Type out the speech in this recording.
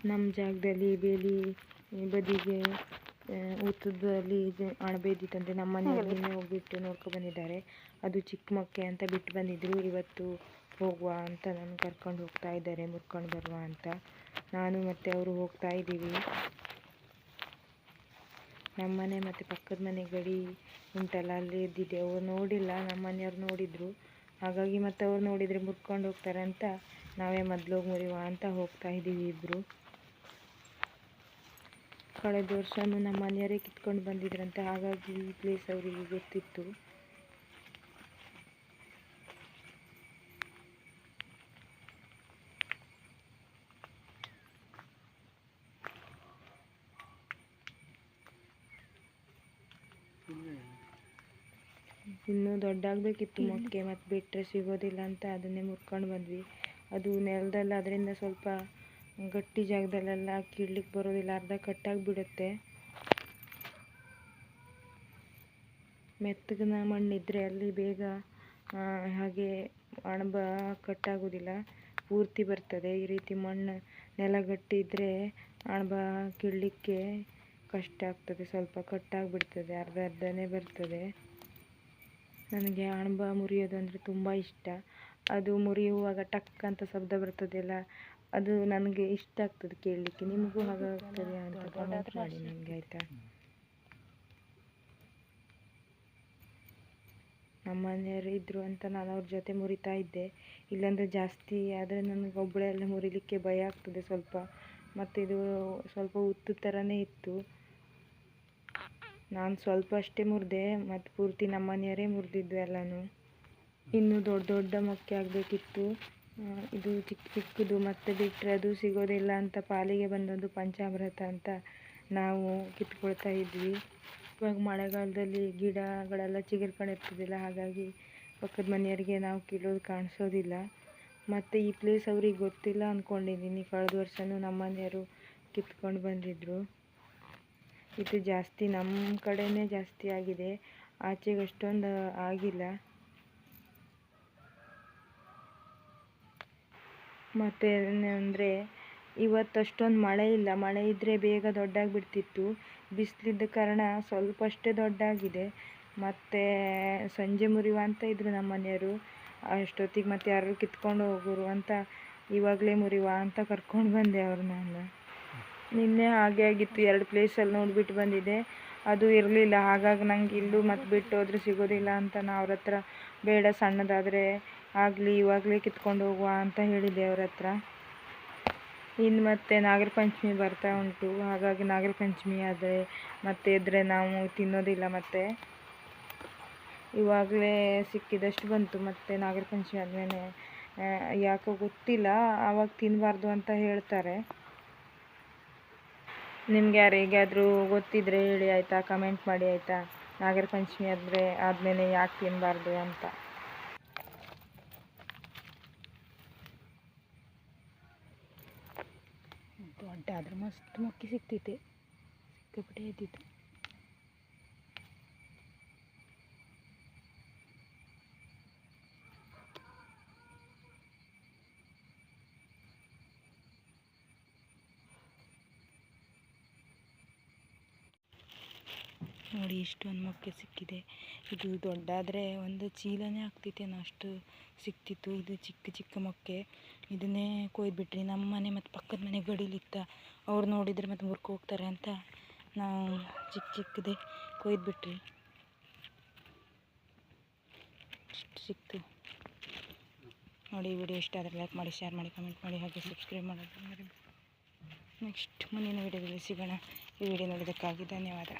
ನಮ್ಮ ಜಾಗದಲ್ಲಿ ಬೇಲಿ ಬದಿಗೆ ಉತ್ತದಲ್ಲಿ ಅಣಬೆ ಇದ್ದಿತ್ತಂತೆ. ನಮ್ಮ ಮನೆಯಲ್ಲಿ ಹೋಗ್ಬಿಟ್ಟು ನೋಡ್ಕೊಂಡು ಬಂದಿದ್ದಾರೆ. ಅದು ಚಿಕ್ಕ ಮೊಕ್ಕೆ ಅಂತ ಬಿಟ್ಟು ಬಂದಿದ್ರು. ಇವತ್ತು ಹೋಗುವ ಅಂತ ನಾನು ಕರ್ಕೊಂಡು ಹೋಗ್ತಾ ಇದ್ದಾರೆ, ಮುರ್ಕೊಂಡು ಬರುವ ಅಂತ. ನಾನು ಮತ್ತು ಅವರು ಹೋಗ್ತಾ ಇದ್ದೀವಿ. ನಮ್ಮನೆ ಮತ್ತು ಪಕ್ಕದ ಮನೆ ಗಡಿ ಉಂಟಲ್ಲ, ಅಲ್ಲಿ ಇದ್ದಿದ್ದೆ. ಅವ್ರು ನೋಡಿಲ್ಲ, ನಮ್ಮ ಮನೆಯವ್ರು ನೋಡಿದರು. ಹಾಗಾಗಿ ಮತ್ತು ಅವ್ರು ನೋಡಿದರೆ ಮುರ್ಕೊಂಡು ಹೋಗ್ತಾರೆ ಅಂತ ನಾವೇ ಮೊದಲು ಹೋಗಿ ಮುರಿಯುವ ಅಂತ ಹೋಗ್ತಾ ಇದ್ದೀವಿ ಇಬ್ಬರು. ಕಳೆದ ವರ್ಷವೂ ನಮ್ಮ ಮನೆಯವರೇ ಕಿತ್ಕೊಂಡು ಬಂದಿದ್ರಂತೆ. ಹಾಗಾಗಿ ಈ ಪ್ಲೇಸ್ ಅವರಿಗೆ ಗೊತ್ತಿತ್ತು. ಇನ್ನೂ ದೊಡ್ಡಾಗಬೇಕಿತ್ತು ಮೊಕ್ಕೆ, ಮತ್ತು ಬಿಟ್ಟರೆ ಸಿಗೋದಿಲ್ಲ ಅಂತ ಅದನ್ನೇ ಮುರ್ಕೊಂಡು ಬಂದ್ವಿ. ಅದು ನೆಲದಲ್ಲ, ಅದರಿಂದ ಸ್ವಲ್ಪ ಗಟ್ಟಿ ಜಾಗದಲ್ಲೆಲ್ಲ ಕೀಳ್ಲಿಕ್ಕೆ ಬರೋದಿಲ್ಲ, ಅರ್ಧ ಕಟ್ಟಾಗಿ ಬಿಡುತ್ತೆ. ಮೆತ್ತಗಿನ ಮಣ್ಣಿದ್ರೆ ಅಲ್ಲಿ ಬೇಗ ಹಾಗೆ ಅಣಬ ಕಟ್ಟಾಗೋದಿಲ್ಲ, ಪೂರ್ತಿ ಬರ್ತದೆ. ಈ ರೀತಿ ಮಣ್ಣು ನೆಲ ಗಟ್ಟಿ ಇದ್ದರೆ ಅಣಬ ಕೀಳಲಿಕ್ಕೆ ಕಷ್ಟ ಆಗ್ತದೆ, ಸ್ವಲ್ಪ ಕಟ್ಟಾಗಿಬಿಡ್ತದೆ, ಅರ್ಧನೇ ಬರ್ತದೆ. ನನಗೆ ಅಣಬ ಮುರಿಯೋದು ಅಂದರೆ ತುಂಬ ಇಷ್ಟ. ಅದು ಮುರಿಯುವಾಗ ಟಕ್ ಅಂತ ಶಬ್ದ ಬರ್ತದೆಯಲ್ಲ, ಅದು ನನಗೆ ಇಷ್ಟ ಆಗ್ತದೆ ಕೇಳಲಿಕ್ಕೆ. ನಿಮಗೂ ಹಾಗಾಗ್ತದೆ ಅಂತ ಕಮೆಂಟ್ ಮಾಡಿ ನನಗೆ, ಆಯಿತಾ? ನಮ್ಮ ಮನೆಯವರು ಇದ್ದರು ಅಂತ ನಾನು ಅವ್ರ ಜೊತೆ ಮುರಿತಾ ಇದ್ದೆ. ಇಲ್ಲಾಂದರೆ ಜಾಸ್ತಿ ಆದರೆ ನನಗೆ ಒಬ್ಬಳೇ ಎಲ್ಲ ಮುರಿಲಿಕ್ಕೆ ಭಯ ಆಗ್ತದೆ ಸ್ವಲ್ಪ. ಮತ್ತು ಇದು ಸ್ವಲ್ಪ ಉತ್ತು ಥರನೇ ಇತ್ತು. ನಾನು ಸ್ವಲ್ಪ ಅಷ್ಟೇ ಮುರಿದೆ, ಮತ್ತು ಪೂರ್ತಿ ನಮ್ಮ ಮನೆಯವರೇ ಮುರಿದಿದ್ದು ಎಲ್ಲನೂ. ಇನ್ನೂ ದೊಡ್ಡ ದೊಡ್ಡ ಮೊಕ್ಕೆ ಆಗಬೇಕಿತ್ತು. ಇದು ಚಿಕ್ಕ ಚಿಕ್ಕದು, ಮತ್ತೆ ಬಿಟ್ಟರೆ ಅದು ಸಿಗೋದಿಲ್ಲ ಅಂತ ಪಾಲಿಗೆ ಬಂದದ್ದು ಪಂಚಾಮೃತ ಅಂತ ನಾವು ಕಿತ್ಕೊಳ್ತಾ ಇದ್ವಿ. ಇವಾಗ ಮಳೆಗಾಲದಲ್ಲಿ ಗಿಡಗಳೆಲ್ಲ ಚಿಗುರ್ಕೊಂಡಿರ್ತದಿಲ್ಲ, ಹಾಗಾಗಿ ಪಕ್ಕದ ಮನೆಯವರಿಗೆ ನಾವು ಕೀಳೋದು ಕಾಣಿಸೋದಿಲ್ಲ. ಮತ್ತು ಈ ಪ್ಲೇಸ್ ಅವ್ರಿಗೆ ಗೊತ್ತಿಲ್ಲ ಅಂದ್ಕೊಂಡಿದ್ದೀನಿ. ಕಳೆದ ವರ್ಷವೂ ನಮ್ಮ ಮನೆಯವರು ಕಿತ್ಕೊಂಡು ಬಂದಿದ್ದರು. ಇದು ಜಾಸ್ತಿ ನಮ್ಮ ಕಡೆನೇ ಜಾಸ್ತಿ ಆಗಿದೆ, ಆಚೆಗೆ ಅಷ್ಟೊಂದು ಆಗಿಲ್ಲ. ಮತ್ತು ಅಂದರೆ ಇವತ್ತು ಅಷ್ಟೊಂದು ಮಳೆ ಇಲ್ಲ. ಮಳೆ ಇದ್ದರೆ ಬೇಗ ದೊಡ್ಡಾಗಿಬಿಡ್ತಿತ್ತು. ಬಿಸಿಲಿದ್ದ ಕಾರಣ ಸ್ವಲ್ಪ ಅಷ್ಟೇ ದೊಡ್ಡಾಗಿದೆ. ಮತ್ತು ಸಂಜೆ ಮುರಿಯುವ ಅಂತ ಇದ್ದರು ನಮ್ಮ ಮನೆಯವರು. ಅಷ್ಟೊತ್ತಿಗೆ ಮತ್ತು ಯಾರು ಕಿತ್ಕೊಂಡು ಹೋಗೋರು ಅಂತ ಇವಾಗಲೇ ಮುರಿಯುವ ಅಂತ ಕರ್ಕೊಂಡು ಬಂದೆ ಅವ್ರು. ನಾನು ನಿನ್ನೆ ಹಾಗೆ ಆಗಿತ್ತು, 2 ಪ್ಲೇಸಲ್ಲಿ ನೋಡಿಬಿಟ್ಟು ಬಂದಿದ್ದೆ, ಅದು ಇರಲಿಲ್ಲ. ಹಾಗಾಗಿ ನಂಗೆ ಇಲ್ಲೂ ಮತ್ತು ಬಿಟ್ಟು ಹೋದರೆ ಸಿಗೋದಿಲ್ಲ ಅಂತ ನಾನು ಅವ್ರ ಹತ್ರ ಬೇಡ, ಸಣ್ಣದಾದರೆ ಆಗಲಿ ಇವಾಗಲೇ ಕಿತ್ಕೊಂಡು ಹೋಗುವ ಅಂತ ಹೇಳಿದೆ ಅವ್ರ ಹತ್ರ. ಇನ್ನು ಮತ್ತೆ ನಾಗರ ಪಂಚಮಿ ಬರ್ತಾ ಉಂಟು. ಹಾಗಾಗಿ ನಾಗರ ಪಂಚಮಿ ಆದರೆ ಮತ್ತೆ ಇದ್ದರೆ ನಾವು ತಿನ್ನೋದಿಲ್ಲ. ಮತ್ತು ಇವಾಗಲೇ ಸಿಕ್ಕಿದಷ್ಟು ಬಂತು. ಮತ್ತು ನಾಗರ ಪಂಚಮಿ ಆದಮೇಲೆ ಯಾಕೋ ಗೊತ್ತಿಲ್ಲ, ಆವಾಗ ತಿನ್ನಬಾರ್ದು ಅಂತ ಹೇಳ್ತಾರೆ. ನಿಮ್ಗೆ ಯಾರಿಗಾದರೂ ಗೊತ್ತಿದ್ದರೆ ಹೇಳಿ, ಆಯಿತಾ? ಕಮೆಂಟ್ ಮಾಡಿ, ಆಯಿತಾ? ನಾಗರ ಪಂಚಮಿ ಆದಮೇಲೆ ಯಾಕೆ ತಿನ್ನಬಾರ್ದು ಅಂತ. ದೊಡ್ಡ ಆದ್ರೆ ಮಸ್ತ್ ಮೊಕ್ಕೆ ಸಿಕ್ತೈತೆ, ಸಿಕ್ಕಾಪಟ್ಟೆ ಇದ್ದಿತ್ತು. ನೋಡಿ, ಇಷ್ಟೊಂದು ಮೊಕ್ಕೆ ಸಿಕ್ಕಿದೆ. ಇದು ದೊಡ್ಡಾದರೆ ಒಂದು ಚೀಲನೇ ಆಗ್ತೈತೇನೋ ಅಷ್ಟು ಸಿಕ್ತಿತ್ತು. ಇದು ಚಿಕ್ಕ ಚಿಕ್ಕ ಮೊಕ್ಕೆ, ಇದನ್ನೇ ಕೊಯ್ದುಬಿಟ್ರಿ. ನಮ್ಮ ಮನೆ ಮತ್ತು ಪಕ್ಕದ ಮನೆ ಗಡಿಲಿತ್ತ, ಅವ್ರು ನೋಡಿದರೆ ಮತ್ತು ಮುರ್ಕೊ ಹೋಗ್ತಾರೆ ಅಂತ ನಾವು ಚಿಕ್ಕ ಚಿಕ್ಕದೇ ಕೊಯ್ದುಬಿಟ್ರಿ. ಇಷ್ಟು ಸಿಕ್ತು ನೋಡಿ. ಈ ವಿಡಿಯೋ ಇಷ್ಟ ಆದರೆ ಲೈಕ್ ಮಾಡಿ, ಶೇರ್ ಮಾಡಿ, ಕಮೆಂಟ್ ಮಾಡಿ, ಹಾಗೆ ಸಬ್ಸ್ಕ್ರೈಬ್ ಮಾಡೋದು. ನೆಕ್ಸ್ಟ್ ಮುಂದಿನ ವಿಡಿಯೋದಲ್ಲಿ ಸಿಗೋಣ. ಈ ವಿಡಿಯೋ ನೋಡೋದಕ್ಕಾಗಿ ಧನ್ಯವಾದ.